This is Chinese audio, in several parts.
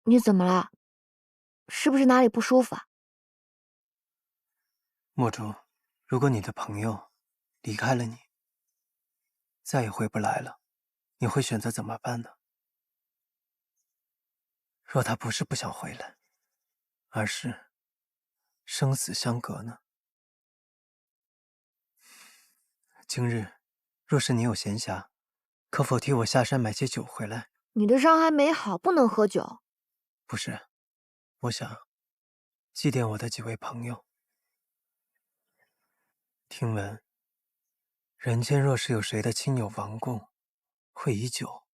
你怎么了？是不是哪里不舒服啊？墨竹，如果你的朋友离开了你，再也回不来了，你会选择怎么办呢？若他不是不想回来，而是生死相隔呢？今日若是你有闲暇，可否替我下山买些酒回来？你的伤还没好，不能喝酒。不是，我想祭奠我的几位朋友。听闻人间若是有谁的亲友亡故，会以酒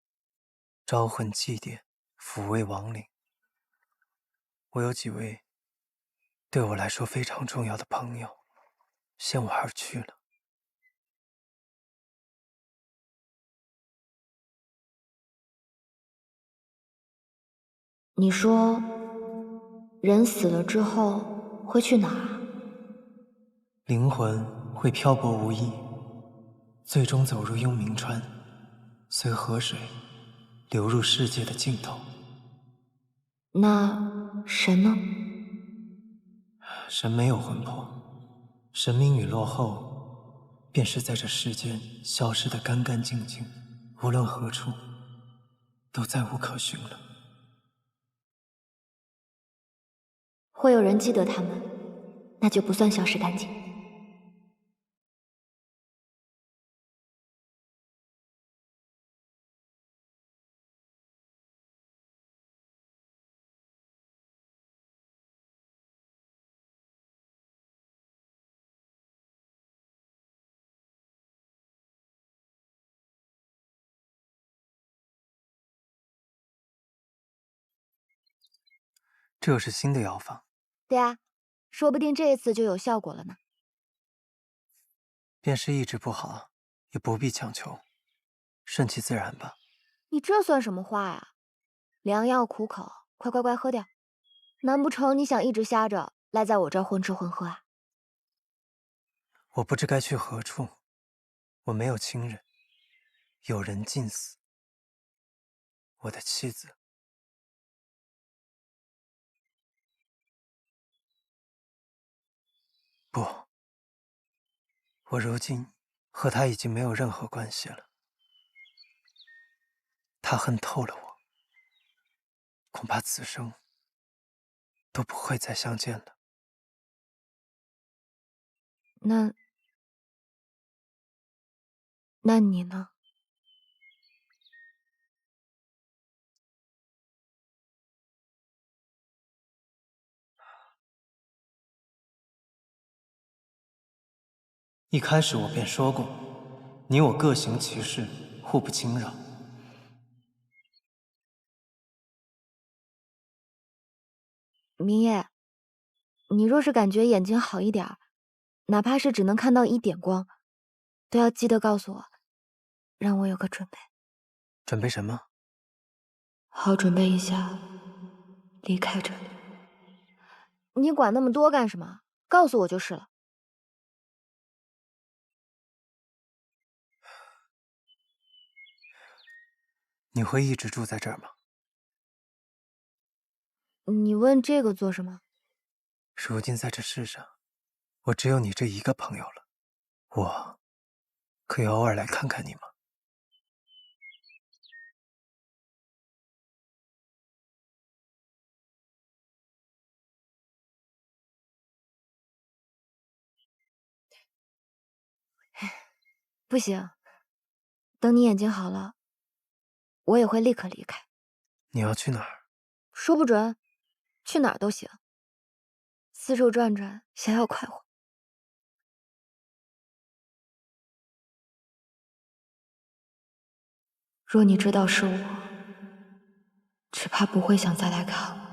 招魂祭奠，抚慰亡灵。我有几位对我来说非常重要的朋友，先我而去了。你说，人死了之后会去哪儿？灵魂会漂泊无依，最终走入幽冥川，随河水流入世界的尽头。那神呢？神没有魂魄，神命陨落后，便是在这世间消失得干干净净，无论何处，都再无可寻了。会有人记得他们，那就不算消失干净。这又是新的药方，对啊，说不定这一次就有效果了呢。便是意志不好，也不必强求，顺其自然吧。你这算什么话呀？良药苦口，快快快喝掉！难不成你想一直瞎着赖在我这儿混吃混喝啊？我不知该去何处，我没有亲人，有人尽死。我的妻子，不，我如今和她已经没有任何关系了。她恨透了我，恐怕此生都不会再相见了。那你呢？一开始我便说过，你我各行其事，互不侵扰。明夜，你若是感觉眼睛好一点儿，哪怕是只能看到一点光，都要记得告诉我，让我有个准备。准备什么？好准备一下，离开这里。你管那么多干什么？告诉我就是了。你会一直住在这儿吗？你问这个做什么？如今在这世上，我只有你这一个朋友了，我可以偶尔来看看你吗？不行，等你眼睛好了，我也会立刻离开。你要去哪儿？说不准，去哪儿都行。四处转转，想要快活。若你知道是我，只怕不会想再来看我。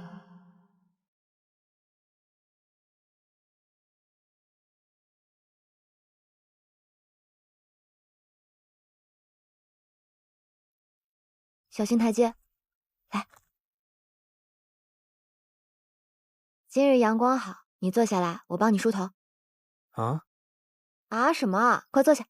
小心台阶，来。今日阳光好，你坐下来，我帮你梳头。啊？啊什么啊？快坐下。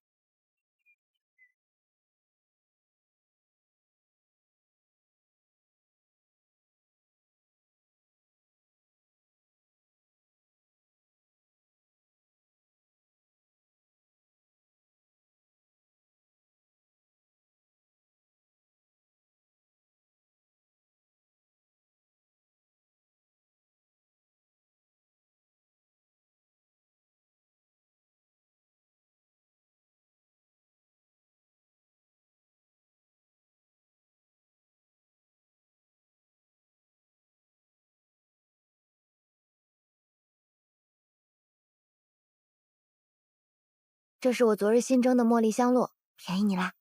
这是我昨日新蒸的茉莉香露，便宜你啦。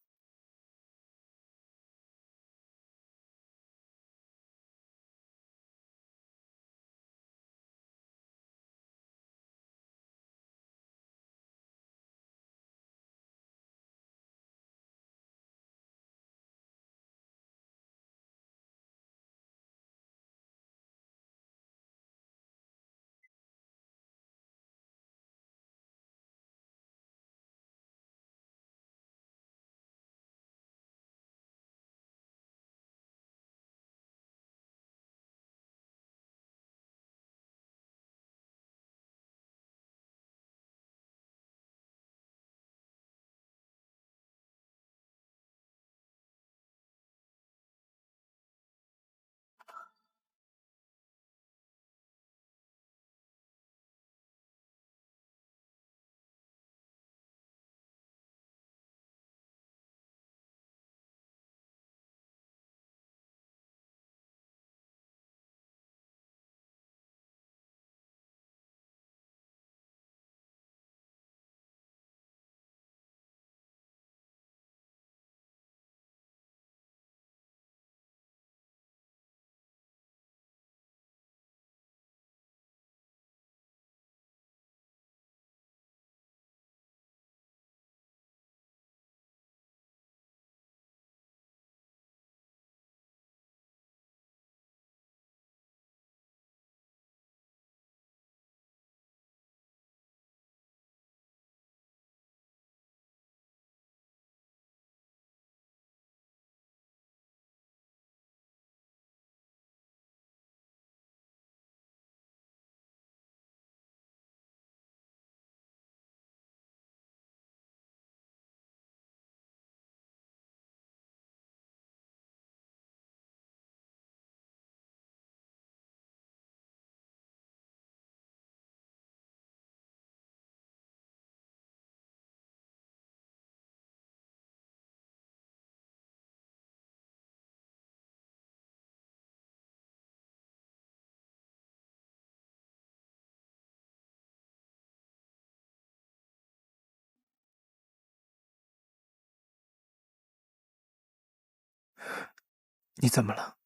你怎么了？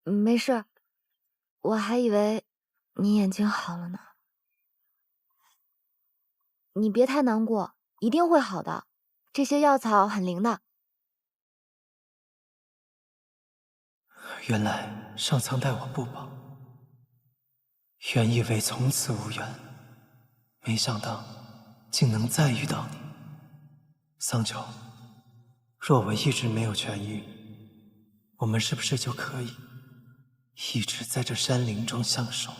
没事，我还以为你眼睛好了呢。你别太难过，一定会好的。这些药草很灵的。原来上苍待我不薄，原以为从此无缘，没想到竟能再遇到你。桑丘，若我一直没有痊愈，我们是不是就可以一直在这山林中相守？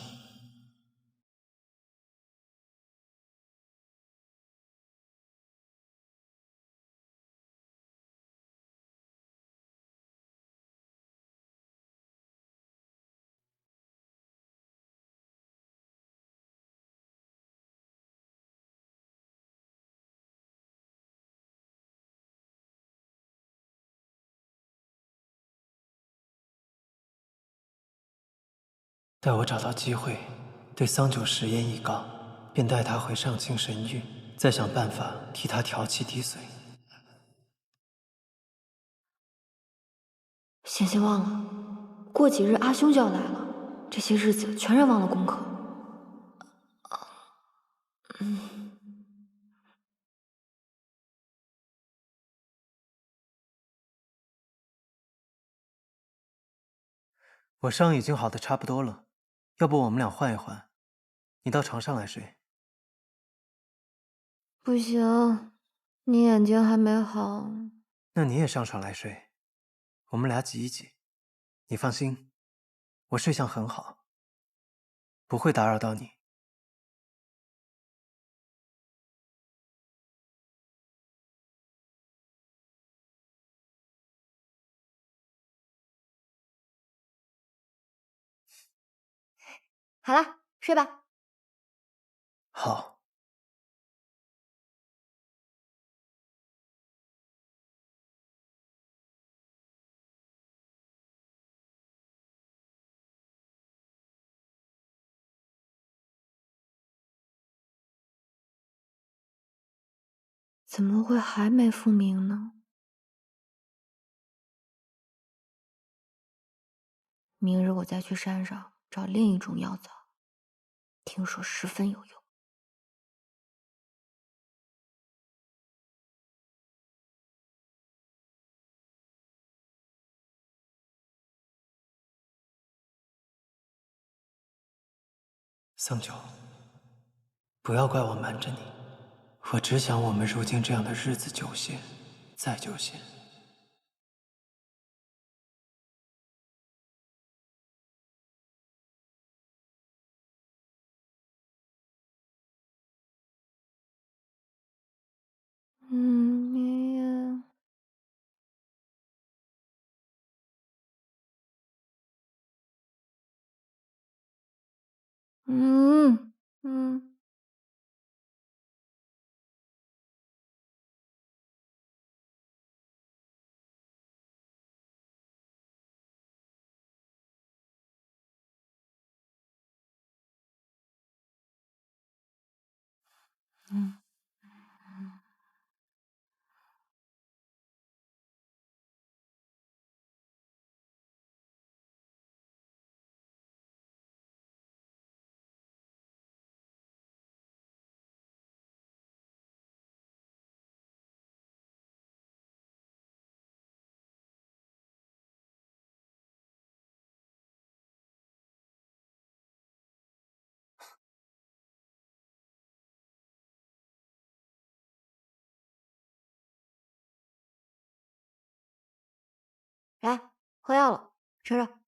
待我找到机会对桑九食言以告，便带他回上清神域，再想办法替他调气滴髓。险些忘了，过几日阿兄就要来了，这些日子全然忘了功课。我伤已经好的差不多了，要不我们俩换一换，你到床上来睡。不行，你眼睛还没好。那你也上床来睡，我们俩挤一挤。你放心，我睡相很好，不会打扰到你。好了，睡吧。好。怎么会还没复明呢？明日我再去山上找另一种药草，听说十分有用。桑九，不要怪我瞒着你，我只想我们如今这样的日子久些，再久些。你也嗯嗯嗯。来，喝药了，吃着。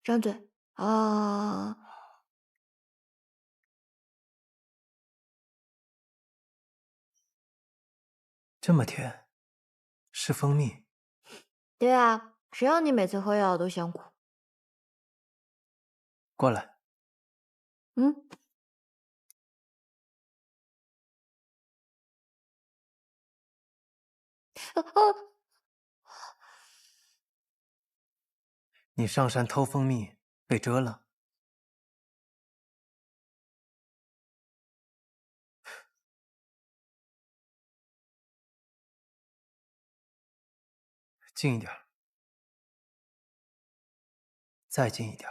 张嘴啊！这么甜，是蜂蜜。对啊，谁让你每次喝药都嫌苦？过来，嗯，哦，你上山偷蜂蜜被蛰了。近一点，再近一点。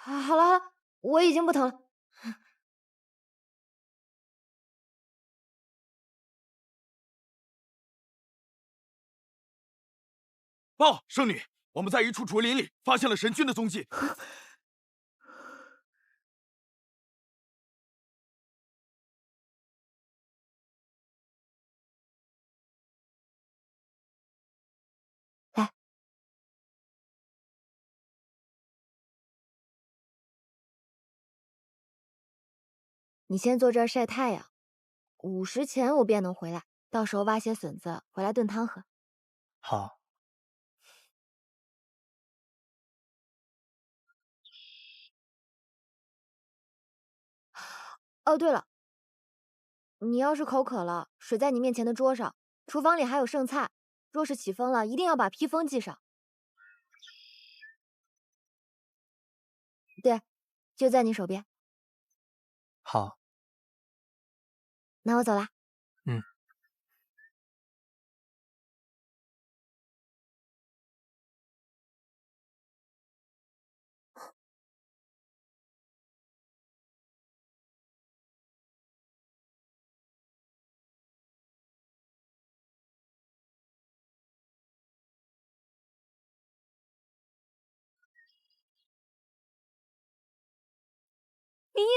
好了好了，我已经不疼了。报，圣女，我们在一处竹林里发现了神君的踪迹。来，你先坐这儿晒太阳，5时前我便能回来，到时候挖些笋子回来炖汤喝。好，哦，对了，你要是口渴了，水在你面前的桌上，厨房里还有剩菜。若是起风了，一定要把披风系上。对，就在你手边。好，那我走啦。嗯。明夜，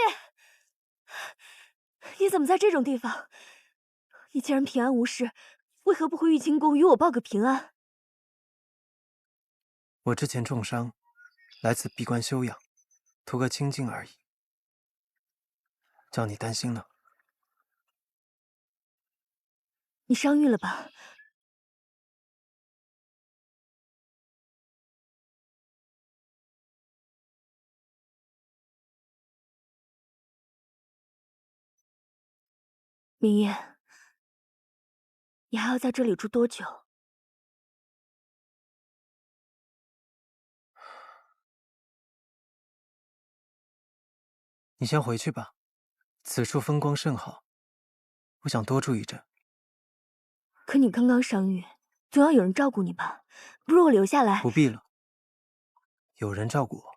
你怎么在这种地方？你既然平安无事，为何不回玉清宫与我报个平安？我之前重伤，来此闭关休养，图个清静而已，叫你担心了。你伤愈了吧？明夜，你还要在这里住多久？你先回去吧，此处风光甚好，我想多住一阵。可你刚刚伤愈，总要有人照顾你吧？不如我留下来。不必了，有人照顾我。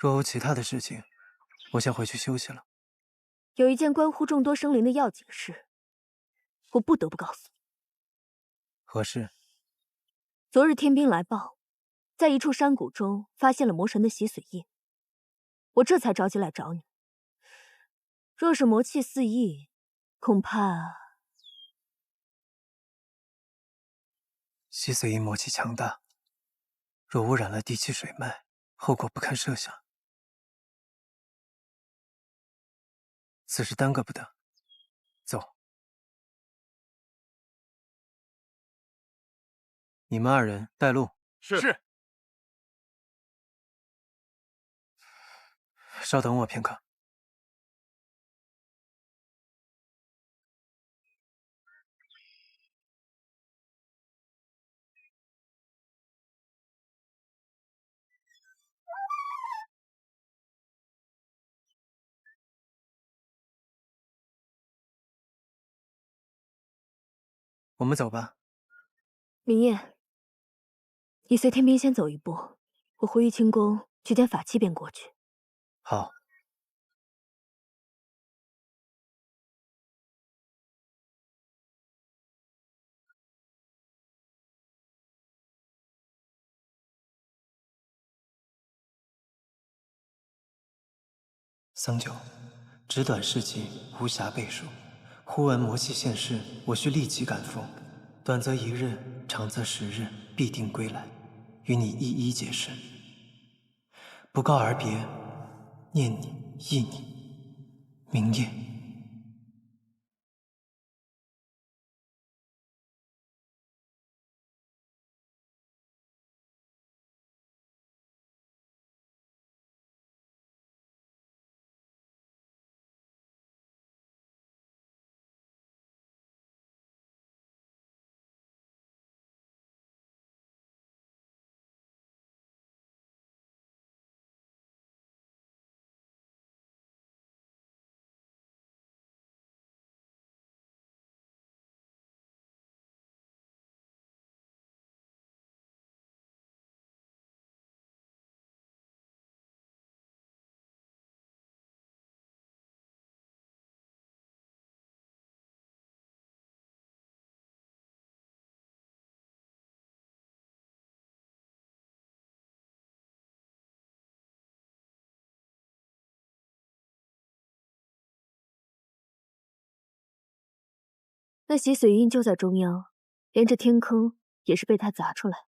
若有其他的事情，我先回去休息了。有一件关乎众多生灵的要紧事，我不得不告诉你。何事？昨日天兵来报，在一处山谷中发现了魔神的洗髓印，我这才着急来找你。若是魔气四溢，恐怕……洗髓印魔气强大，若污染了地气水脉，后果不堪设想。此事耽搁不得，走。你们二人带路。是。稍等我片刻。我们走吧。明夜，你随天兵先走一步，我回玉清宫取件法器便过去。好。桑九，纸短事情，无暇背述。忽闻魔气现世，我需立即赶赴。短则1日，长则10日，必定归来，与你一一解释。不告而别，念你忆你，明夜。那洗髓印就在中央，连着天坑也是被他砸出来。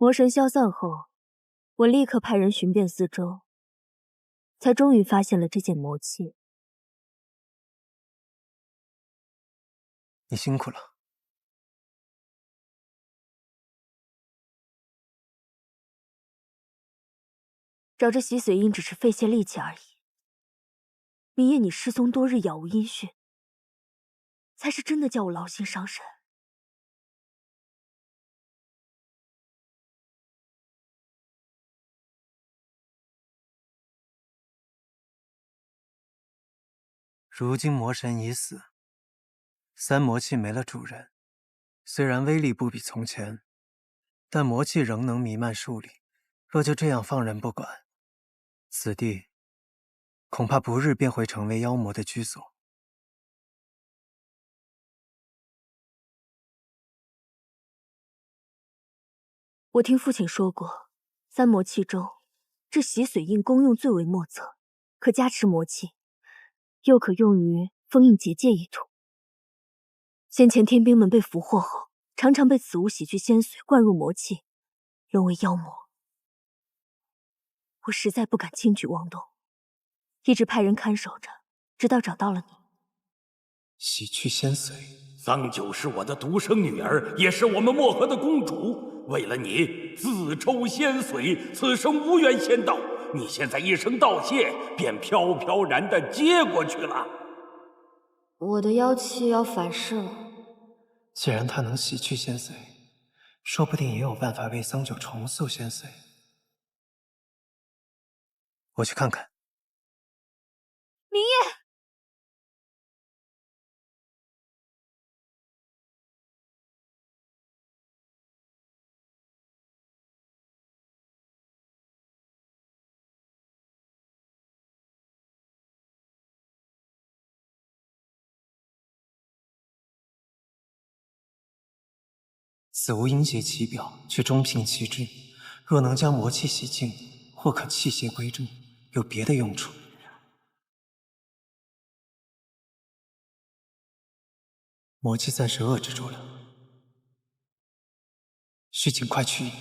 魔神消散后，我立刻派人寻遍四周，才终于发现了这件魔器。你辛苦了。找这洗髓印只是费些力气而已。明夜你失踪多日，杳无音讯，才是真的叫我劳心伤神。如今魔神已死，三魔器没了主人，虽然威力不比从前，但魔气仍能弥漫数里。若就这样放任不管，此地恐怕不日便会成为妖魔的居所。我听父亲说过，三魔器中，这洗髓印功用最为莫测，可加持魔气，又可用于封印结界一途。先前天兵们被俘获后，常常被此物洗去仙髓，灌入魔气，沦为妖魔。我实在不敢轻举妄动，一直派人看守着，直到找到了你。洗去仙髓，桑九是我的独生女儿，也是我们漠河的公主。为了你，自抽仙髓，此生无缘仙道。你现在一声道谢，便飘飘然地接过去了。我的妖气要反噬了。既然他能洗去仙髓，说不定也有办法为桑九重塑仙髓。我去看看。明夜，此物阴邪其表，却中平其志。若能将魔气洗净，或可弃邪归正，有别的用处。魔气暂时遏制住了，需尽快去引。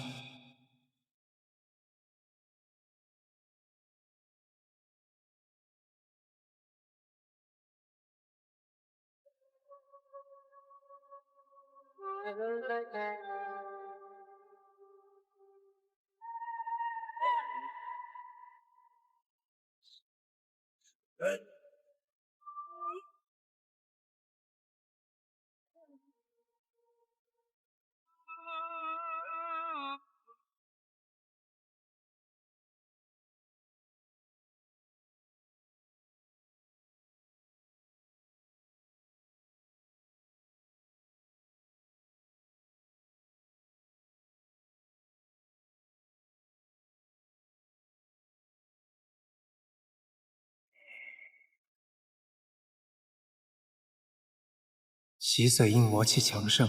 洗髓印魔气强盛，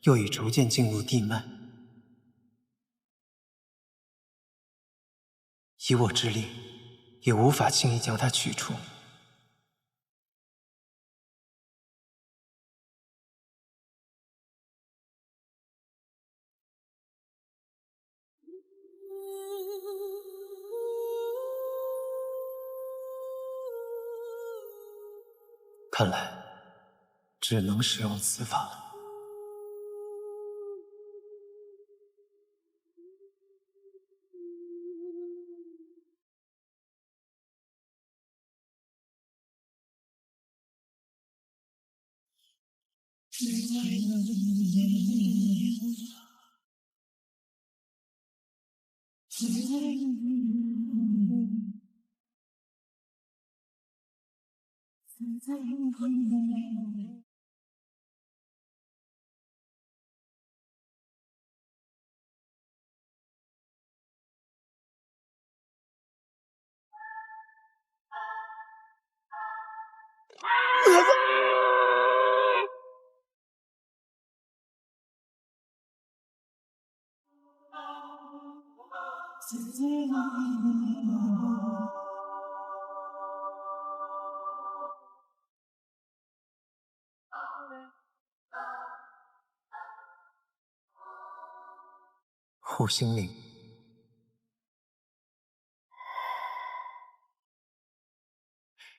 又已逐渐进入地脉。以我之力，也无法轻易将它取出。看来，只能使用此法了。护心灵。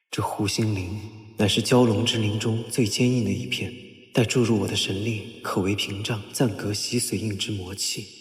这护心灵乃是蛟龙之灵中最坚硬的一片，待注入我的神力，可为屏障，暂隔洗髓印之魔气。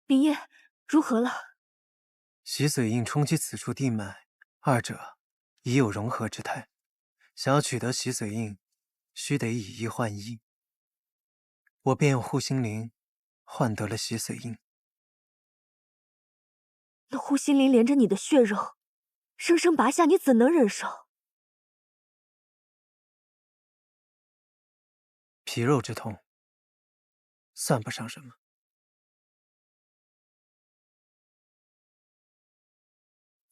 明夜，如何了？洗髓印冲击此处地脉，二者已有融合之态。想要取得洗髓印，须得以一换一。我便用护心灵换得了洗髓印。那护心灵连着你的血肉，生生拔下，你怎能忍受？皮肉之痛，算不上什么。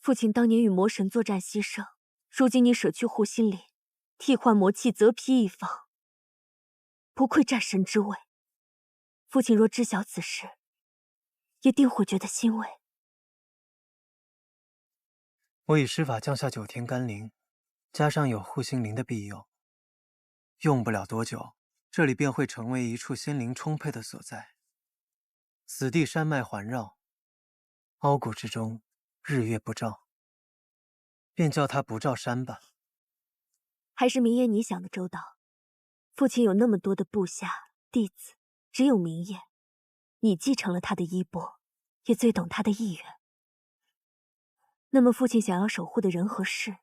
父亲当年与魔神作战牺牲，如今你舍去护心灵，替换魔气，择披一方，不愧战神之位。父亲若知晓此事，一定会觉得欣慰。我以施法降下9天甘霖，加上有护心灵的庇佑，用不了多久，这里便会成为一处心灵充沛的所在。此地山脉环绕，凹谷之中日月不照，便叫它不照山吧。还是明夜你想的周到。父亲有那么多的部下弟子，只有明夜，你继承了他的衣钵，也最懂他的意愿。那么父亲想要守护的人和事，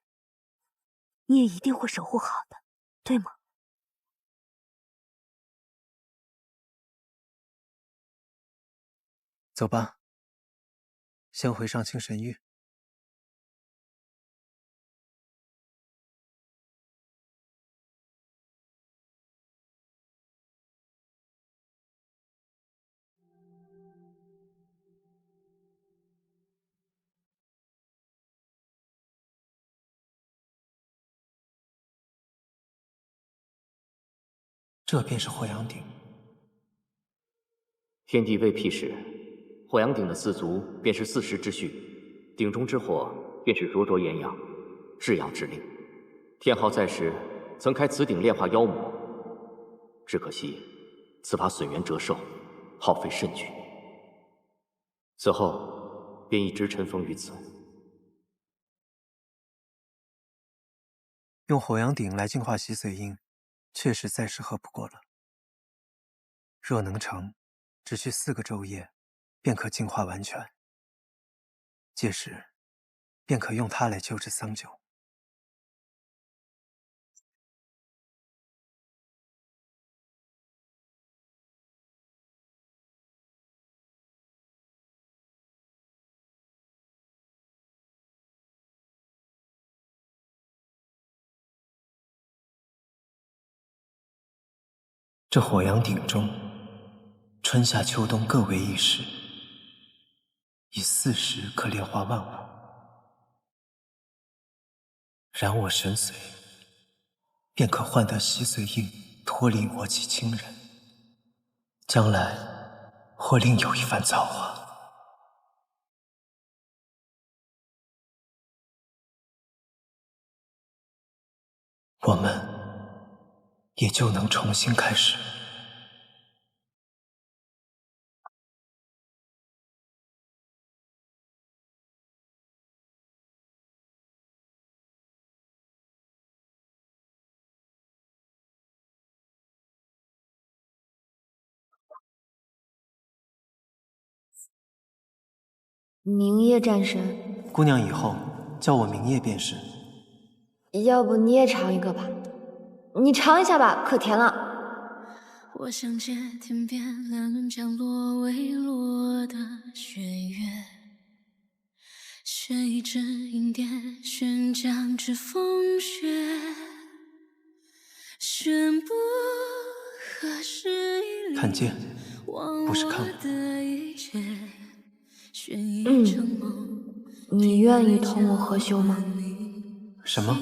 你也一定会守护好的，对吗？走吧，先回上清神域。这便是火阳鼎。天地未辟时，火阳鼎的四足便是4时之序，鼎中之火便是灼灼炎阳，至阳之力。天昊在时曾开此鼎炼化妖魔，只可惜此法损元折寿，耗费甚巨。此后便一直尘封于此。用火阳鼎来净化洗髓印，确实再适合不过了。若能成，只需4个昼夜，便可净化完全。届时，便可用它来救治桑九。这火阳鼎中，春夏秋冬各为一时，以4时可炼化万物。燃我神髓，便可换得洗髓印，脱离魔气侵人。将来或另有一番造化。我们也就能重新开始。明夜战神，姑娘以后叫我明夜便是。要不你也尝一个吧？你尝一下吧，可甜了。我想借天边两轮降落未落的雪月，选一支银蝶，悬江之风雪，宣布何时已看见，不是看我。你愿意同我合修吗？什么？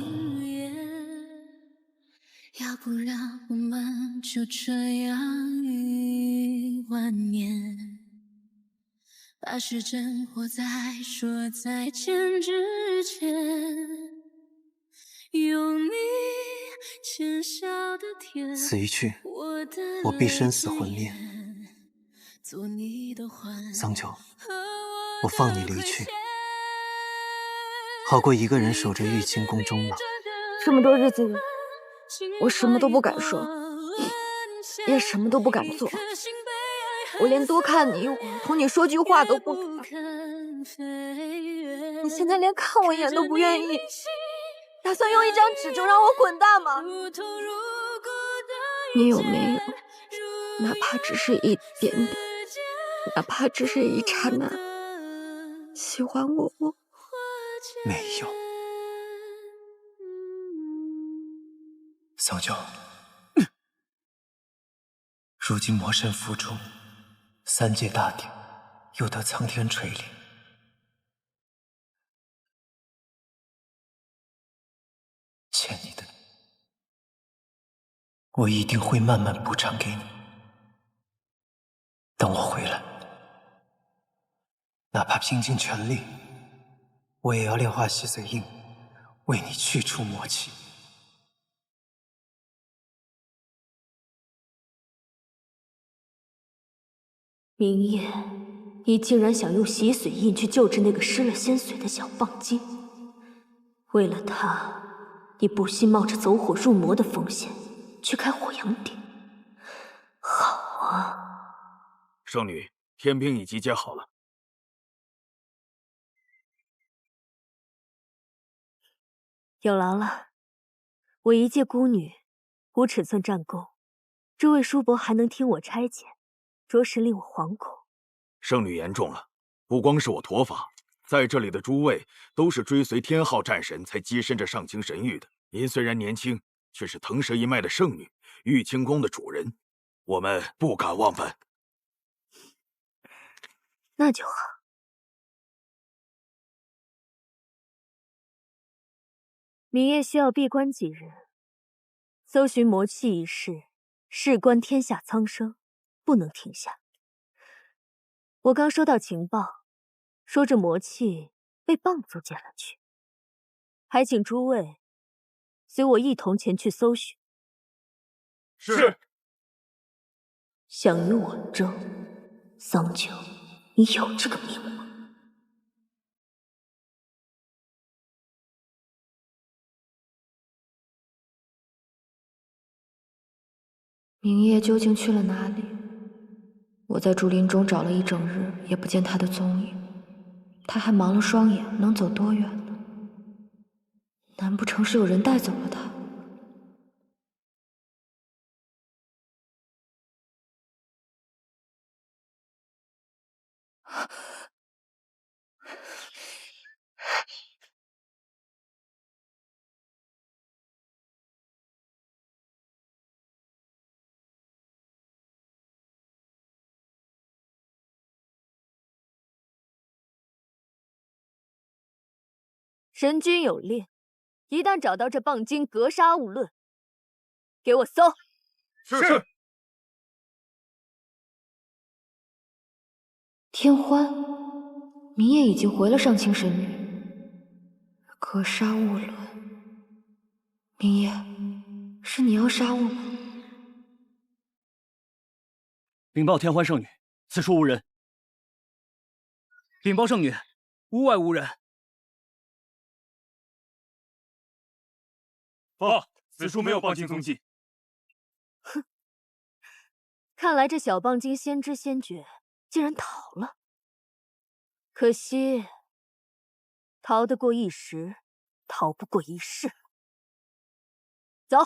要不然我们就这样10000年，把时针活在说再见之前，有你牵笑的天，此一去，我必生死魂灭。桑丘，我放你离去，好过一个人守着玉清宫终老。这么多日子里，我什么都不敢说，也什么都不敢做，我连多看你一会儿，同你说句话都不敢。你现在连看我一眼都不愿意，打算用一张纸就让我滚蛋吗？你有没有，哪怕只是一点点，哪怕只是一刹那，喜欢我？没有。桑丘，如今魔神府中，3界大典又得苍天垂怜，欠你的，我一定会慢慢补偿给你。等我回来，哪怕拼尽全力，我也要炼化洗髓印，为你去除魔气。明夜，你竟然想用洗髓印去救治那个失了仙髓的小棒精，为了他，你不惜冒着走火入魔的风险去开火阳鼎。好啊，圣女，天兵已集结好了。有劳了，我一介孤女，无尺寸战功，这位叔伯还能听我差遣，着实令我惶恐。圣女言重了，不光是我驼法，在这里的诸位都是追随天昊战神才跻身着上清神域的。您虽然年轻，却是腾蛇一脉的圣女，玉清宫的主人，我们不敢忘本。那就好。明夜需要闭关几日，搜寻魔气一事，事关天下苍生，不能停下。我刚收到情报，说这魔气被棒族捡了去，还请诸位随我一同前去搜寻。是。想与我争，桑丘，你有这个命吗？明夜究竟去了哪里？我在竹林中找了一整日，也不见他的踪影。他还盲了双眼，能走多远呢？难不成是有人带走了他？神君有令，一旦找到这棒精，格杀勿论。给我搜！是。天欢，明夜已经回了上清神域，格杀勿论。明夜，是你要杀我吗？禀报天欢圣女，此处无人。禀报圣女，屋外无人。报，此处没有棒精踪迹。哼，看来这小棒精先知先觉，竟然逃了。可惜，逃得过一时，逃不过一世。走。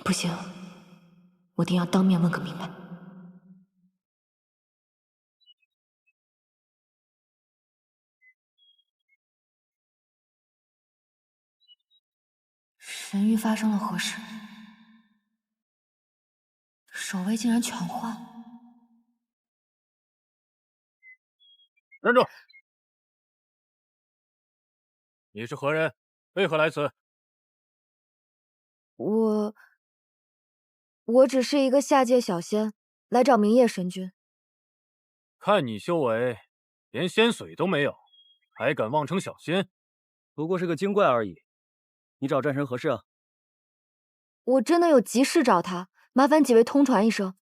不行，我定要当面问个明白。神域发生了何事？守卫竟然全换。站住！你是何人？为何来此？我只是一个下界小仙，来找明夜神君。看你修为，连仙髓都没有，还敢妄称小仙？不过是个精怪而已。你找战神何事啊？我真的有急事找他，麻烦几位通传一声。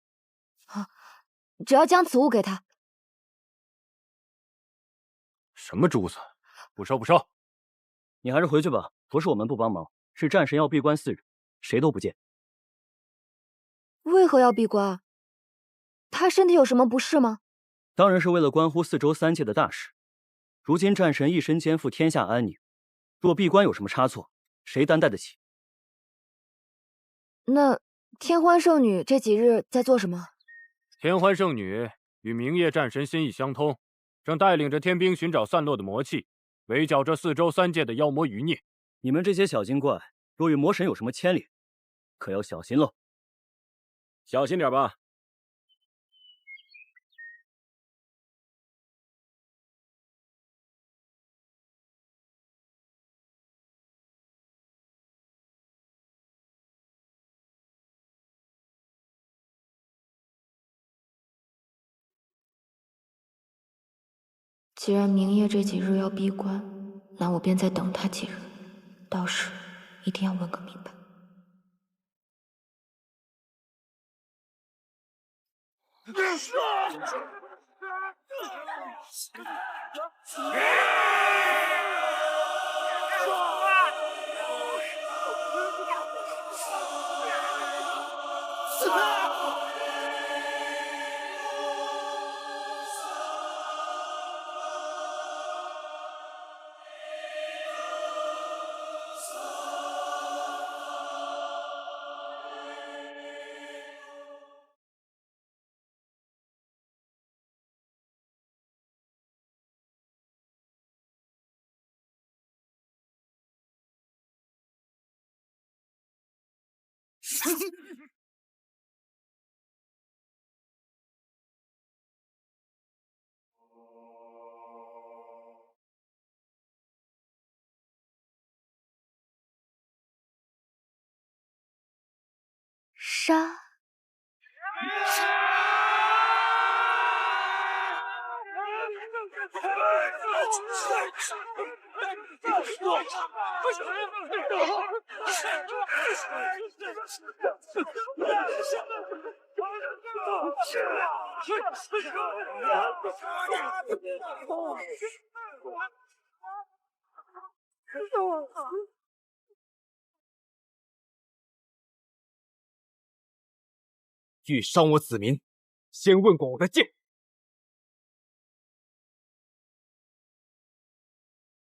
只要将此物给他。什么珠子？不收不收！你还是回去吧，不是我们不帮忙，是战神要闭关4日，谁都不见。为何要闭关？他身体有什么不适吗？当然是为了关乎4州3界的大事。如今战神一身肩负天下安宁，若闭关有什么差错，谁担待得起？那天欢圣女这几日在做什么？天欢圣女与明夜战神心意相通，正带领着天兵寻找散落的魔气，围剿这4州3界的妖魔余孽。你们这些小精怪，若与魔神有什么牵连，可要小心喽。小心点吧。既然明夜这几日要闭关，那我便再等他几日，到时一定要问个明白。杀！欲伤我子民，先问过我的剑。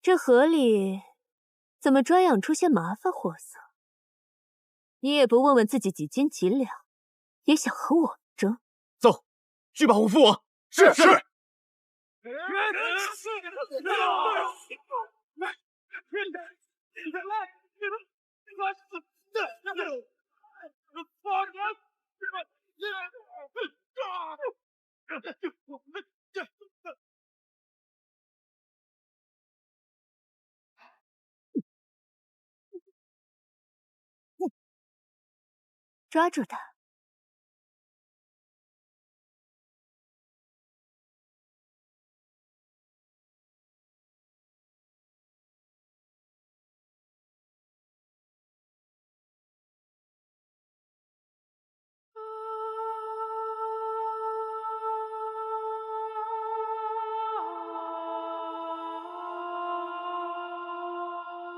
这河里怎么专养出些麻烦货色？你也不问问自己几斤几两，也想和我争？走，去把虎父王。是。抓住他！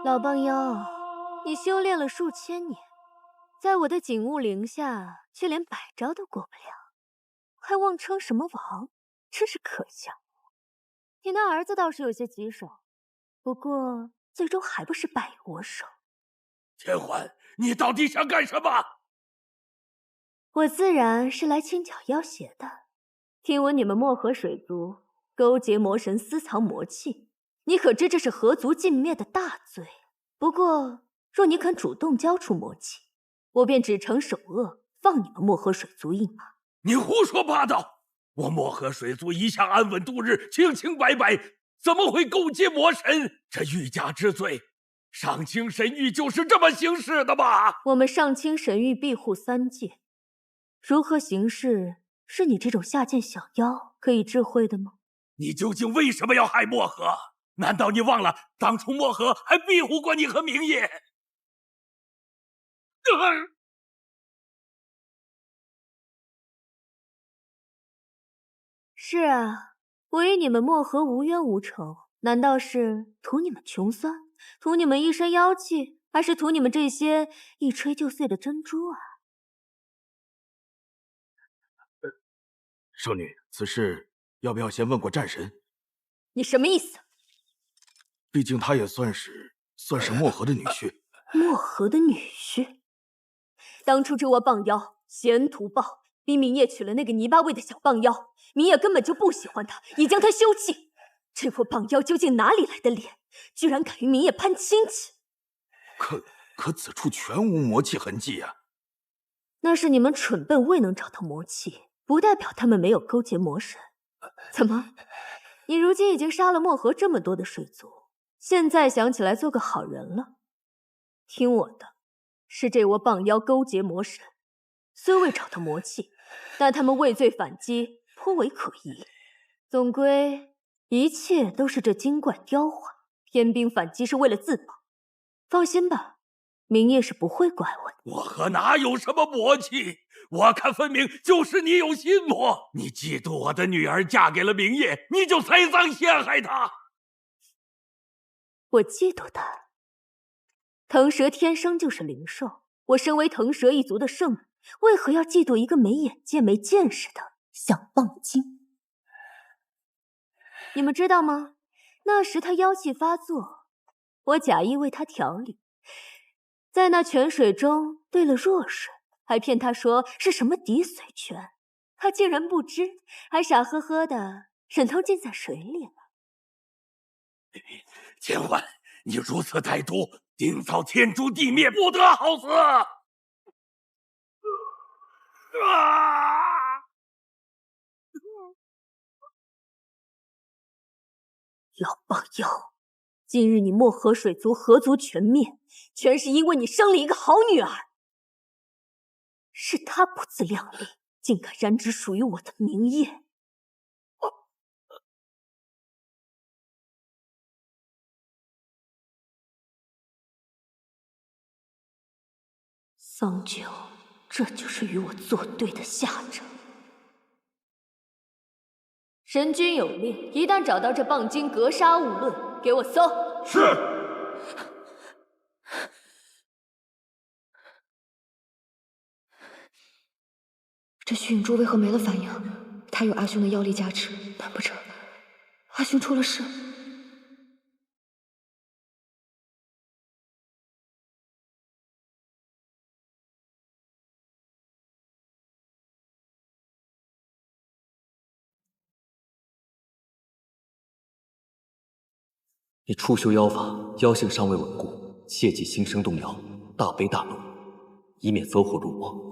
老帮妖，你修炼了数千年，在我的景物灵下却连百招都过不了，还妄称什么王，真是可笑。你那儿子倒是有些棘手，不过最终还不是败于我手。天欢，你到底想干什么？我自然是来清剿要挟的。听闻你们漠河水族勾结魔神，私藏魔器，你可知这是何族尽灭的大罪？不过，若你肯主动交出魔器，我便只惩首恶，放你们漠河水族一马。你胡说八道！我漠河水族一向安稳度日，清清白白，怎么会勾结魔神？这欲加之罪，上清神域就是这么行事的吗？我们上清神域庇护三界，如何行事，是你这种下贱小妖可以智慧的吗？你究竟为什么要害漠河？难道你忘了当初漠河还庇护过你和明夜？是啊，我与你们漠河无冤无仇，难道是图你们穷酸，图你们一身妖气，还是图你们这些一吹就碎的珍珠啊？圣女，此事要不要先问过战神？你什么意思？毕竟他也算是漠河的女婿。漠河的女婿？当初这窝棒妖嫌图报，逼明夜娶了那个泥巴味的小棒妖，明夜根本就不喜欢他，已将他休弃。这窝棒妖究竟哪里来的脸，居然敢与明夜攀亲戚？可此处全无魔气痕迹啊！那是你们蠢笨未能找到魔气，不代表他们没有勾结魔神。怎么，你如今已经杀了漠河这么多的水族，现在想起来做个好人了？听我的，是这窝棒妖勾结魔神，虽未找到魔气，但他们畏罪反击，颇为可疑。总归一切都是这精怪雕化，天兵反击是为了自保。放心吧，明夜是不会怪我的。漠河哪有什么魔气？我看分明就是你有心魔。你嫉妒我的女儿嫁给了明夜，你就栽赃陷害她。我嫉妒他？腾蛇天生就是灵兽，我身为腾蛇一族的圣女，为何要嫉妒一个没眼界、没见识的小棒精？你们知道吗？那时他妖气发作，我假意为他调理，在那泉水中兑了弱水，还骗他说是什么滴髓泉，他竟然不知，还傻呵呵的忍痛浸在水里了。千万，你如此歹毒，定遭天诛地灭，不得好死！老棒妖，今日你漠河水族何族全灭，全是因为你生了一个好女儿。是她不自量力，竟敢染指属于我的明夜。桑九，这就是与我作对的下场。神君有令，一旦找到这棒精，格杀勿论，给我搜。是。这虚影珠为何没了反应？他有阿兄的妖力加持，难不成阿兄出了事？你初修妖法，妖性尚未稳固，切忌心生动摇，大悲大怒，以免走火入魔。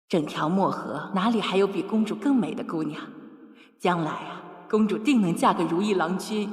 整条漠河哪里还有比公主更美的姑娘？将来啊，公主定能嫁个如意郎君。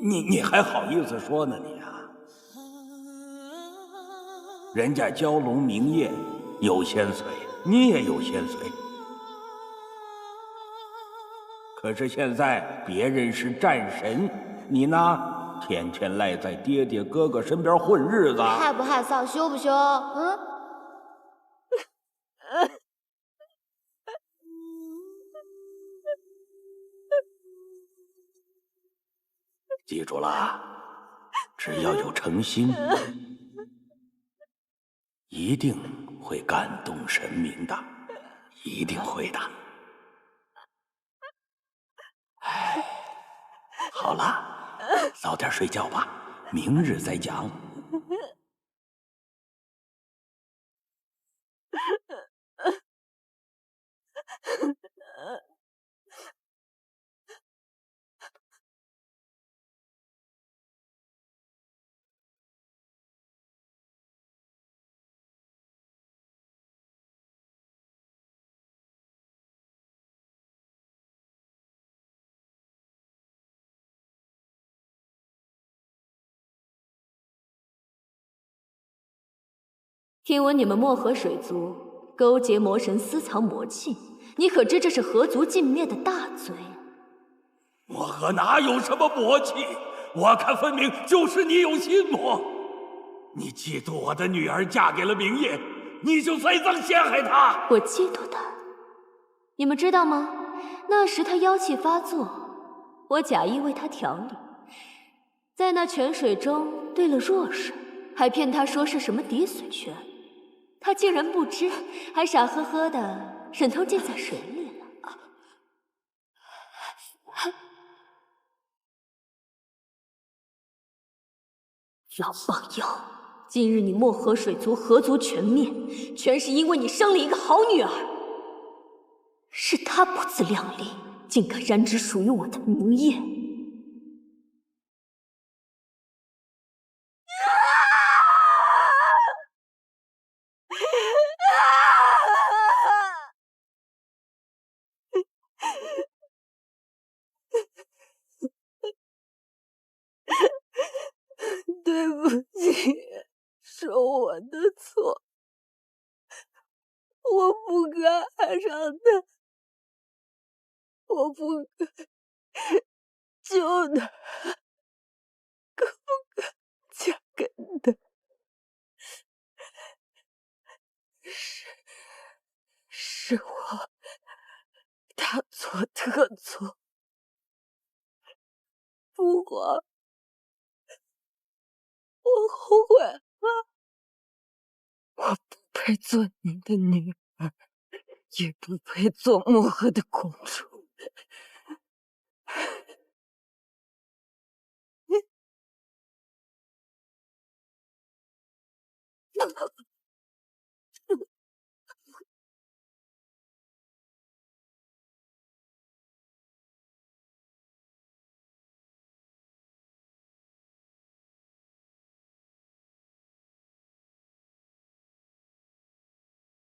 你还好意思说呢你啊？人家蛟龙明夜有仙髓，你也有仙髓，可是现在别人是战神，你呢，天天赖在爹爹哥哥身边混日子，害不害臊，羞不羞？记住了，只要有诚心，一定会感动神明的，一定会的。哎，好了，早点睡觉吧，明日再讲。听闻你们漠河水族勾结魔神，私藏魔器，你可知这是河族尽灭的大罪？漠河哪有什么魔气？我看分明就是你有心魔。你嫉妒我的女儿嫁给了明夜，你就栽赃陷害她。我嫉妒他？你们知道吗？那时他妖气发作，我假意为他调理，在那泉水中兑了弱水，还骗他说是什么滴水泉。他竟然不知，还傻呵呵的忍头浸在水里了。老帮妖，今日你漠河水族河族全灭，全是因为你生了一个好女儿。是她不自量力，竟敢染指属于我的明夜。对不起，是我的错，我不该爱上他，我不该救他，更不该嫁给他。是我大错特错，父皇，我后悔了，我不配做你的女儿，也不配做漠河的公主。